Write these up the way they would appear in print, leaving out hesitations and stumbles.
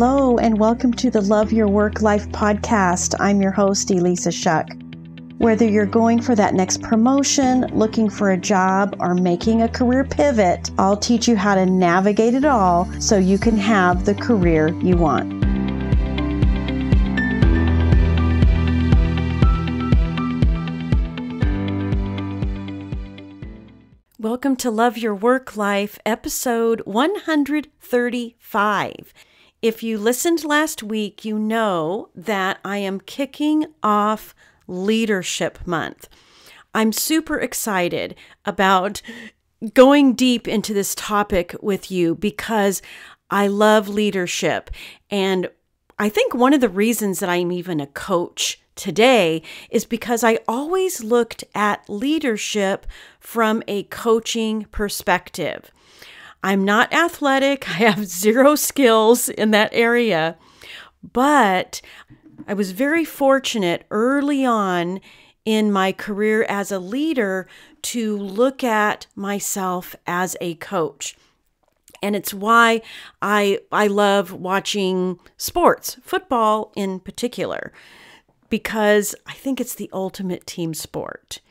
Hello, and welcome to the Love Your Work Life podcast. I'm your host, Elissa Shuck. Whether you're going for that next promotion, looking for a job, or making a career pivot, I'll teach you how to navigate it all so you can have the career you want. Welcome to Love Your Work Life, episode 135. If you listened last week, you know that I am kicking off Leadership Month. I'm super excited about going deep into this topic with you because I love leadership. And I think one of the reasons that I'm even a coach today is because I always looked at leadership from a coaching perspective. I'm not athletic. I have zero skills in that area, but I was very fortunate early on in my career as a leader to look at myself as a coach. And it's why I love watching sports, football in particular, because I think it's the ultimate team sport.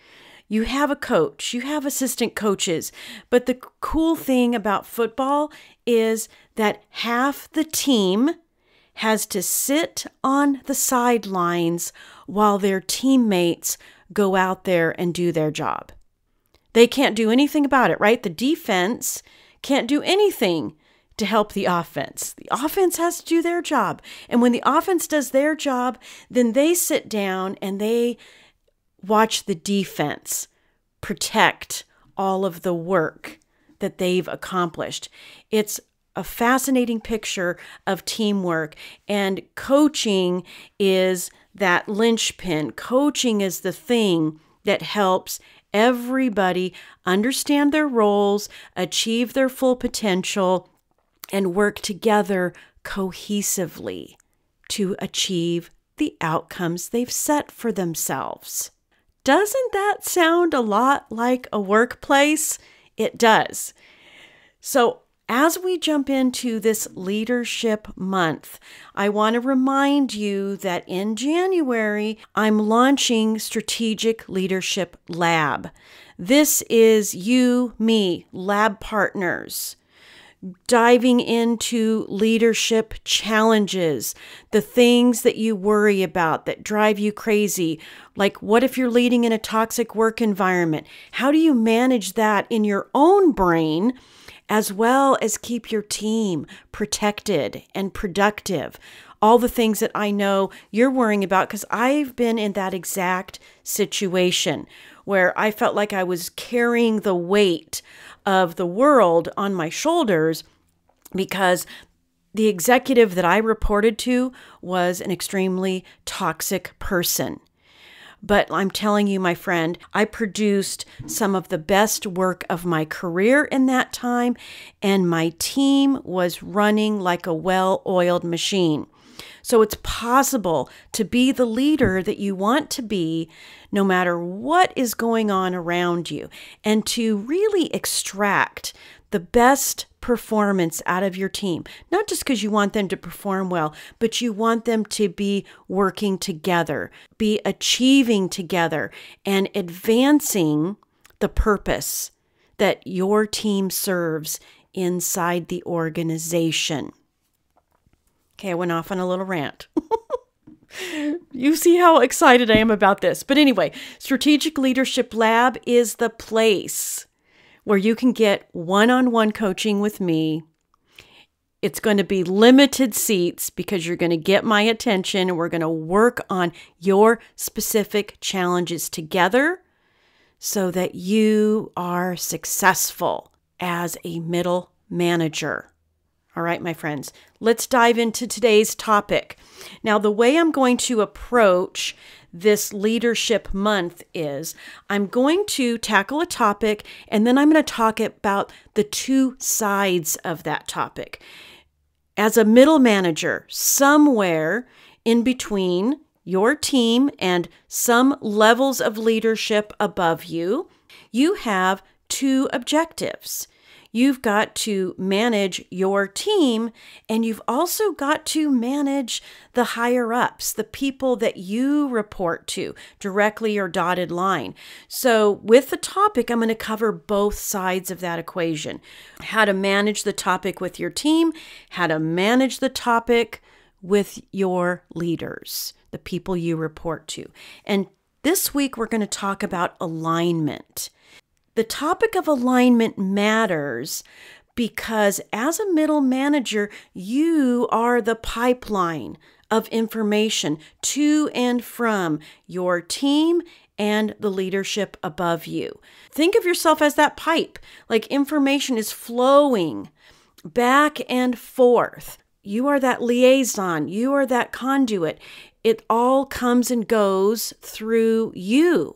You have a coach, you have assistant coaches, but the cool thing about football is that half the team has to sit on the sidelines while their teammates go out there and do their job. They can't do anything about it, right? The defense can't do anything to help the offense. The offense has to do their job. And when the offense does their job, then they sit down and they watch the defense protect all of the work that they've accomplished. It's a fascinating picture of teamwork, and coaching is that linchpin. Coaching is the thing that helps everybody understand their roles, achieve their full potential, and work together cohesively to achieve the outcomes they've set for themselves. Doesn't that sound a lot like a workplace? It does. So as we jump into this Leadership Month, I want to remind you that in January, I'm launching Strategic Leadership Lab. This is you, me, lab partners, diving into leadership challenges, the things that you worry about that drive you crazy. Like, what if you're leading in a toxic work environment? How do you manage that in your own brain, as well as keep your team protected and productive? All the things that I know you're worrying about, because I've been in that exact situation where I felt like I was carrying the weight of the world on my shoulders because the executive that I reported to was an extremely toxic person. But I'm telling you, my friend, I produced some of the best work of my career in that time, and my team was running like a well-oiled machine. So it's possible to be the leader that you want to be no matter what is going on around you, and to really extract the best performance out of your team. Not just because you want them to perform well, but you want them to be working together, be achieving together, and advancing the purpose that your team serves inside the organization. Okay, I went off on a little rant. You see how excited I am about this. But anyway, Strategic Leadership Lab is the place where you can get one-on-one coaching with me. It's going to be limited seats because you're going to get my attention, and we're going to work on your specific challenges together so that you are successful as a middle manager. All right, my friends, let's dive into today's topic. Now, the way I'm going to approach this Leadership Month is I'm going to tackle a topic, and then I'm going to talk about the two sides of that topic. As a middle manager, somewhere in between your team and some levels of leadership above you, you have two objectives. You've got to manage your team, and you've also got to manage the higher ups, the people that you report to directly or dotted line. So with the topic, I'm going to cover both sides of that equation. How to manage the topic with your team, how to manage the topic with your leaders, the people you report to. And this week, we're going to talk about alignment. The topic of alignment matters because as a middle manager, you are the pipeline of information to and from your team and the leadership above you. Think of yourself as that pipe, like information is flowing back and forth. You are that liaison. You are that conduit. It all comes and goes through you.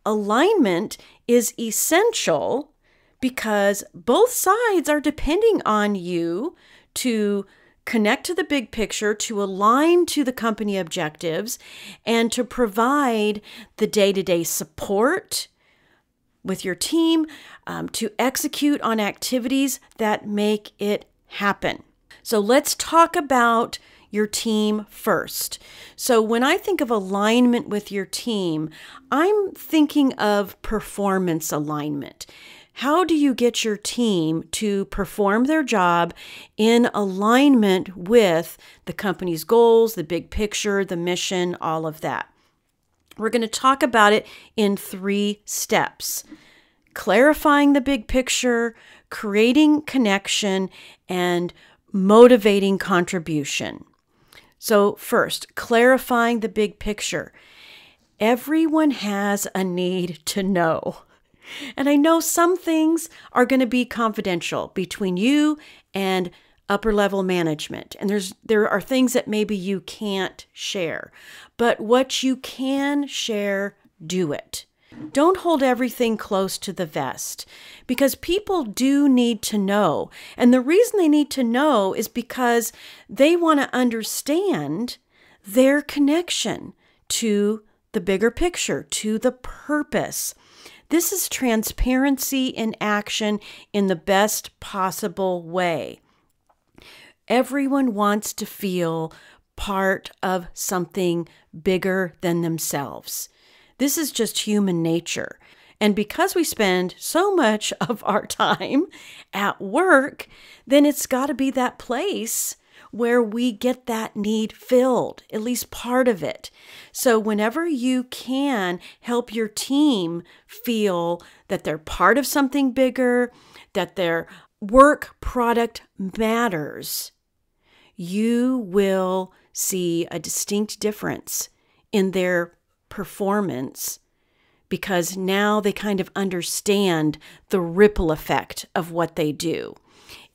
Alignment is essential because both sides are depending on you to connect to the big picture, to align to the company objectives, and to provide the day-to-day support with your team to execute on activities that make it happen. So let's talk about your team first. So when I think of alignment with your team, I'm thinking of performance alignment. How do you get your team to perform their job in alignment with the company's goals, the big picture, the mission, all of that? We're going to talk about it in 3 steps: clarifying the big picture, creating connection, and motivating contribution. So first, clarifying the big picture. Everyone has a need to know. And I know some things are going to be confidential between you and upper level management. And there are things that maybe you can't share. But what you can share, do it. Don't hold everything close to the vest because people do need to know. And the reason they need to know is because they want to understand their connection to the bigger picture, to the purpose. This is transparency in action in the best possible way. Everyone wants to feel part of something bigger than themselves. This is just human nature. And because we spend so much of our time at work, then it's got to be that place where we get that need filled, at least part of it. So whenever you can help your team feel that they're part of something bigger, that their work product matters, you will see a distinct difference in their performance because now they kind of understand the ripple effect of what they do.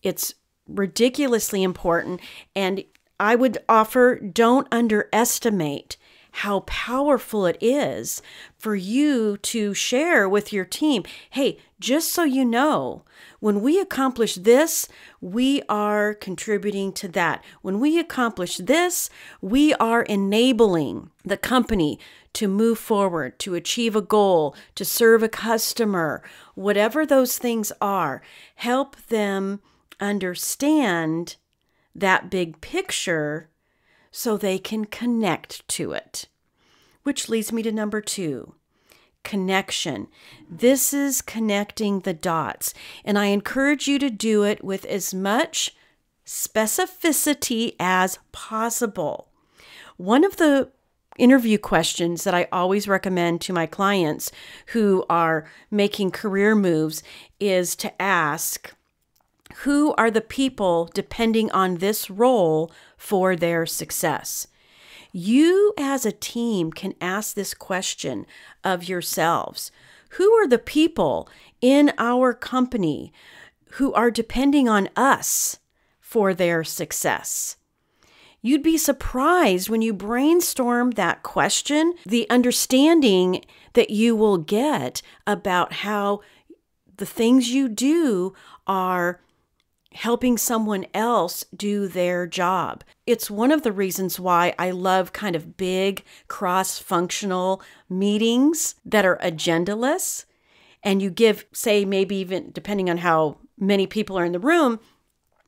It's ridiculously important, and I would offer don't underestimate how powerful it is for you to share with your team, hey, just so you know, when we accomplish this, we are contributing to that. When we accomplish this, we are enabling the company to move forward, to achieve a goal, to serve a customer, whatever those things are. Help them understand that big picture so they can connect to it. Which leads me to number 2, connection. This is connecting the dots, and I encourage you to do it with as much specificity as possible. One of the interview questions that I always recommend to my clients who are making career moves is to ask, who are the people depending on this role for their success? You as a team can ask this question of yourselves. Who are the people in our company who are depending on us for their success? You'd be surprised when you brainstorm that question, the understanding that you will get about how the things you do are helping someone else do their job. It's one of the reasons why I love kind of big cross-functional meetings that are agendaless. And you give, say, maybe even depending on how many people are in the room,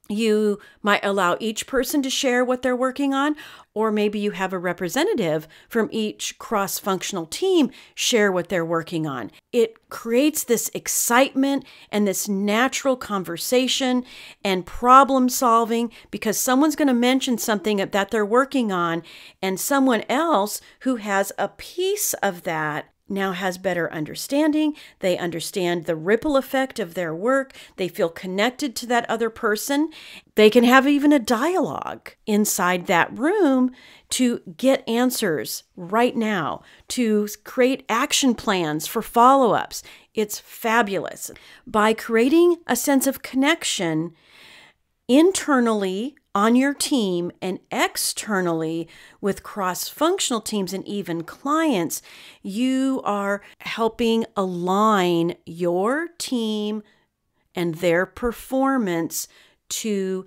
you might allow each person to share what they're working on, or maybe you have a representative from each cross-functional team share what they're working on. It creates this excitement and this natural conversation and problem solving because someone's going to mention something that they're working on, and someone else who has a piece of that now has better understanding. They understand the ripple effect of their work. They feel connected to that other person. They can have even a dialogue inside that room to get answers right now, to create action plans for follow-ups. It's fabulous. By creating a sense of connection internally on your team and externally with cross-functional teams and even clients, you are helping align your team and their performance to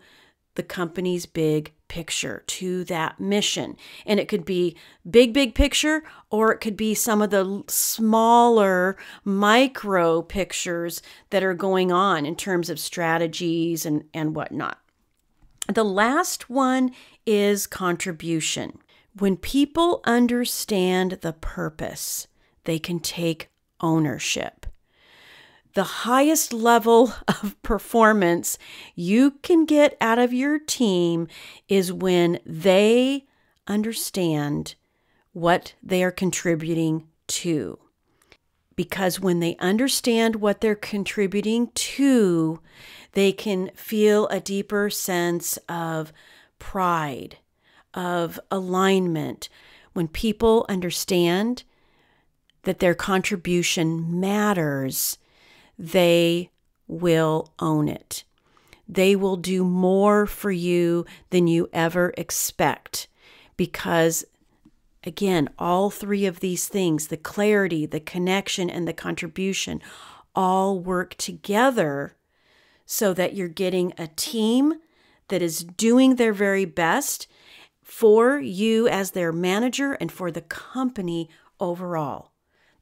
the company's big picture, to that mission. And it could be big picture, or it could be some of the smaller micro pictures that are going on in terms of strategies and whatnot. The last one is contribution. When people understand the purpose, they can take ownership. The highest level of performance you can get out of your team is when they understand what they are contributing to. Because when they understand what they're contributing to, they can feel a deeper sense of pride, of alignment. When people understand that their contribution matters, they will own it. They will do more for you than you ever expect because, again, all three of these things, the clarity, the connection, and the contribution, all work together so that you're getting a team that is doing their very best for you as their manager and for the company overall.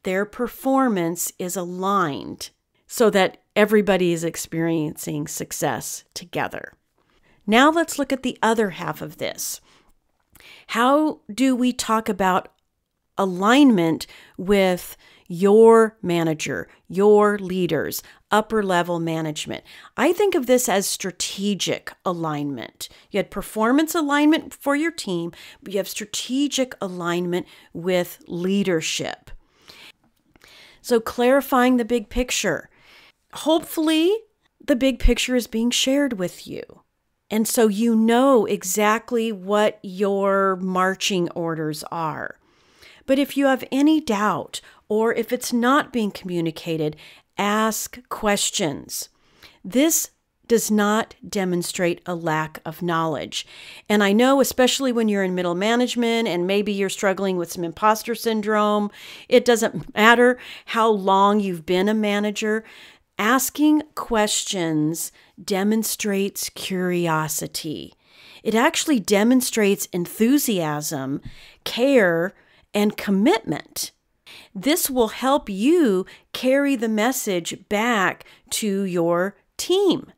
Their performance is aligned so that everybody is experiencing success together. Now let's look at the other half of this. How do we talk about alignment with your manager, your leaders, upper level management? I think of this as strategic alignment. You had performance alignment for your team, but you have strategic alignment with leadership. So clarifying the big picture. Hopefully, the big picture is being shared with you. And so you know exactly what your marching orders are. But if you have any doubt, or if it's not being communicated, ask questions. This does not demonstrate a lack of knowledge. And I know, especially when you're in middle management and maybe you're struggling with some imposter syndrome, it doesn't matter how long you've been a manager. Asking questions demonstrates curiosity. It actually demonstrates enthusiasm, care, and commitment. This will help you carry the message back to your team.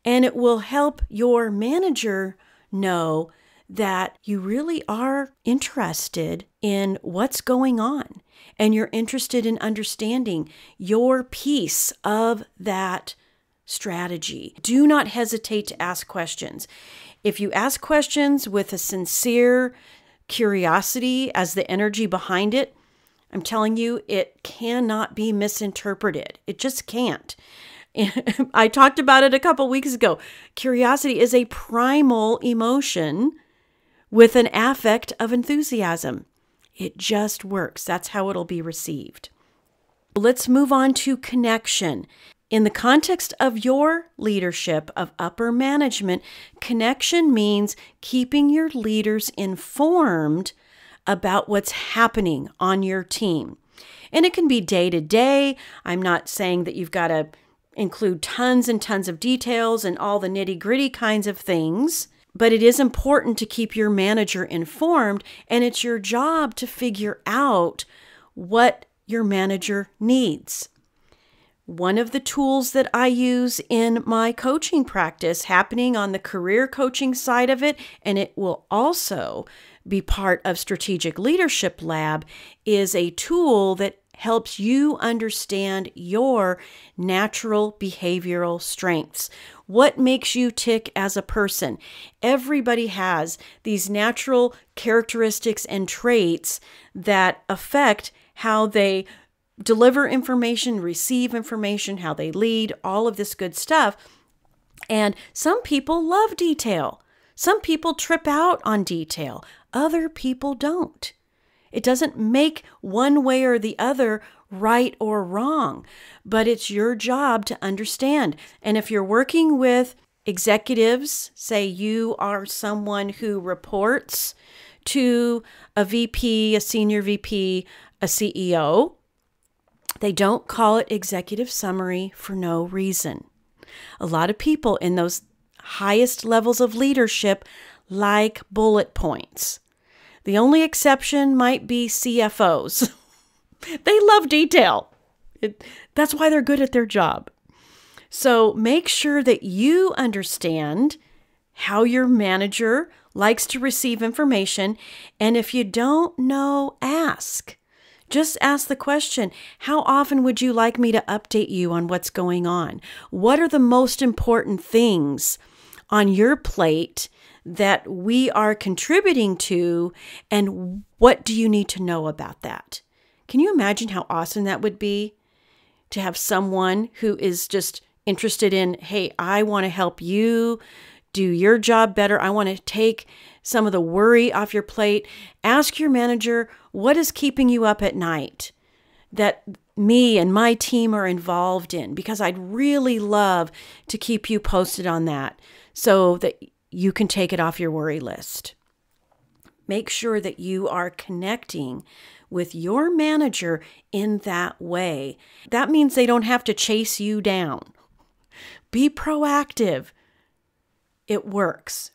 And it will help your manager know that you really are interested in what's going on. And you're interested in understanding your piece of that strategy. Do not hesitate to ask questions. If you ask questions with a sincere curiosity as the energy behind it, I'm telling you, it cannot be misinterpreted. It just can't. I talked about it a couple weeks ago. Curiosity is a primal emotion with an affect of enthusiasm. It just works. That's how it'll be received. Let's move on to connection. In the context of your leadership of upper management, connection means keeping your leaders informed about what's happening on your team. And it can be day to day. I'm not saying that you've got to include tons and tons of details and all the nitty-gritty kinds of things. But it is important to keep your manager informed, and it's your job to figure out what your manager needs. One of the tools that I use in my coaching practice, happening on the career coaching side of it, and it will also be part of Strategic Leadership Lab, is a tool that helps you understand your natural behavioral strengths. What makes you tick as a person? Everybody has these natural characteristics and traits that affect how they deliver information, receive information, how they lead, all of this good stuff. And some people love detail. Some people trip out on detail. Other people don't. It doesn't make one way or the other right or wrong, but it's your job to understand. And if you're working with executives, say you are someone who reports to a VP, a senior VP, a CEO, they don't call it executive summary for no reason. A lot of people in those highest levels of leadership like bullet points. The only exception might be CFOs. They love detail. That's why they're good at their job. So make sure that you understand how your manager likes to receive information. And if you don't know, ask. Just ask the question, how often would you like me to update you on what's going on? What are the most important things on your plate that we are contributing to, and what do you need to know about that? Can you imagine how awesome that would be to have someone who is just interested in, hey, I want to help you do your job better. I want to take some of the worry off your plate. Ask your manager, what is keeping you up at night that me and my team are involved in? Because I'd really love to keep you posted on that so that you can take it off your worry list. Make sure that you are connecting with your manager in that way. That means they don't have to chase you down. Be proactive. It works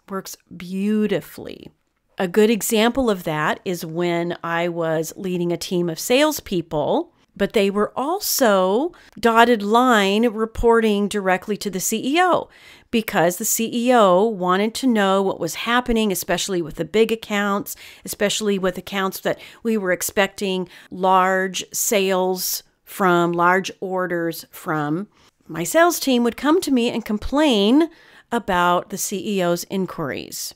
beautifully. A good example of that is when I was leading a team of salespeople, but they were also dotted line reporting directly to the CEO because the CEO wanted to know what was happening, especially with the big accounts, especially with accounts that we were expecting large sales from, large orders from. My sales team would come to me and complain about the CEO's inquiries.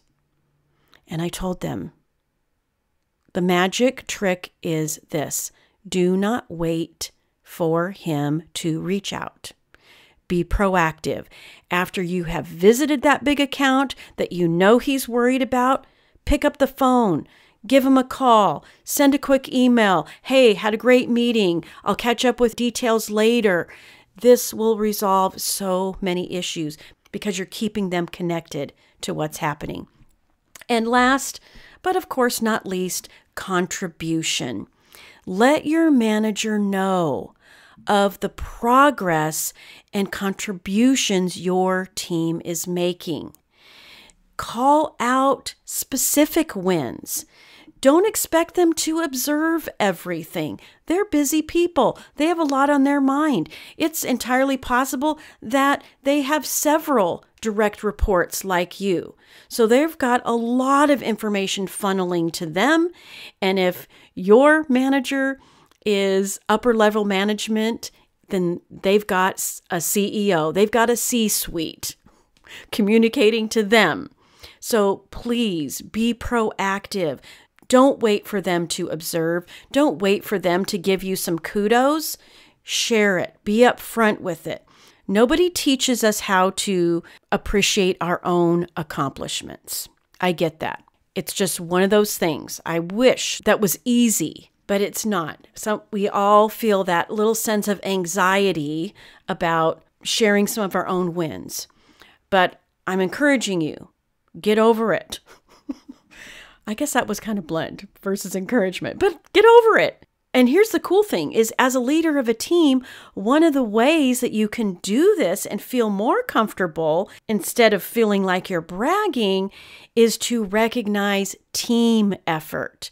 And I told them, the magic trick is this: do not wait for him to reach out. Be proactive. After you have visited that big account that you know he's worried about, pick up the phone, give him a call, send a quick email. Hey, had a great meeting. I'll catch up with details later. This will resolve so many issues because you're keeping them connected to what's happening. And last, but of course not least, contribution. Let your manager know of the progress and contributions your team is making. Call out specific wins. Don't expect them to observe everything. They're busy people. They have a lot on their mind. It's entirely possible that they have several direct reports like you. So they've got a lot of information funneling to them. And if your manager is upper level management, then they've got a CEO. They've got a C-suite communicating to them. So please be proactive. Don't wait for them to observe. Don't wait for them to give you some kudos. Share it. Be upfront with it. Nobody teaches us how to appreciate our own accomplishments. I get that. It's just one of those things. I wish that was easy, but it's not. So we all feel that little sense of anxiety about sharing some of our own wins. But I'm encouraging you, get over it. I guess that was kind of blunt versus encouragement, but get over it. And here's the cool thing is, as a leader of a team, one of the ways that you can do this and feel more comfortable instead of feeling like you're bragging is to recognize team effort.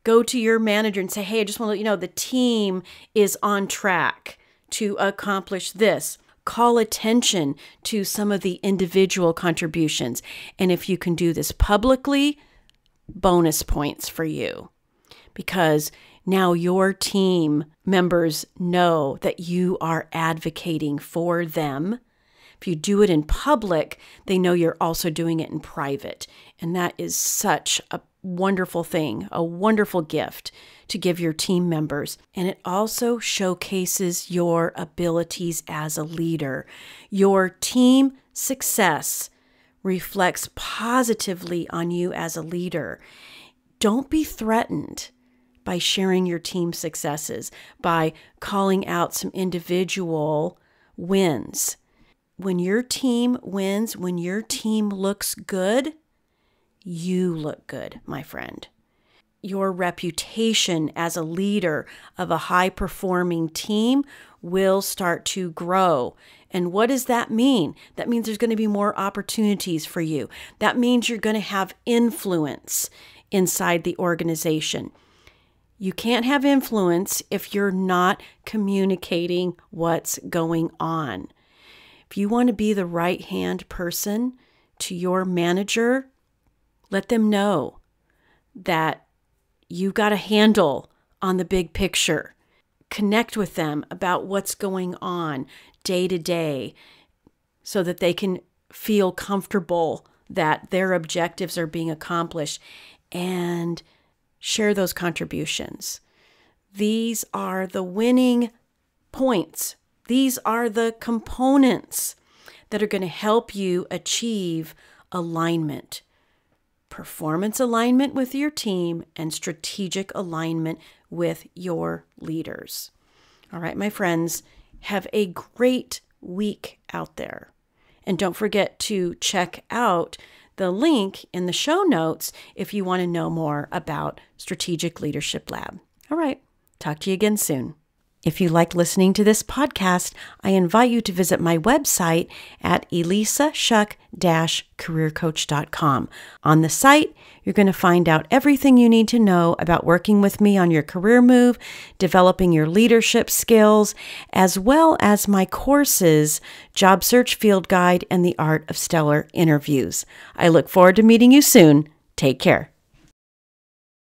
Go to your manager and say, hey, I just want to let you know the team is on track to accomplish this. Call attention to some of the individual contributions. And if you can do this publicly, bonus points for you, because now your team members know that you are advocating for them. If you do it in public, they know you're also doing it in private. And that is such a wonderful thing, a wonderful gift to give your team members. And it also showcases your abilities as a leader. Your team success reflects positively on you as a leader. Don't be threatened by sharing your team successes, by calling out some individual wins. When your team wins, when your team looks good, you look good, my friend. Your reputation as a leader of a high-performing team will start to grow. And what does that mean? That means there's going to be more opportunities for you. That means you're going to have influence inside the organization. You can't have influence if you're not communicating what's going on. If you want to be the right-hand person to your manager, let them know that you got a handle on the big picture. Connect with them about what's going on day to day so that they can feel comfortable that their objectives are being accomplished, and share those contributions. These are the winning points. These are the components that are going to help you achieve alignment. Performance alignment with your team and strategic alignment with your leaders. All right, my friends, have a great week out there. And don't forget to check out the link in the show notes if you want to know more about Strategic Leadership Lab. All right, talk to you again soon. If you like listening to this podcast, I invite you to visit my website at elissashuck-careercoach.com. On the site, you're going to find out everything you need to know about working with me on your career move, developing your leadership skills, as well as my courses, Job Search Field Guide, and The Art of Stellar Interviews. I look forward to meeting you soon. Take care.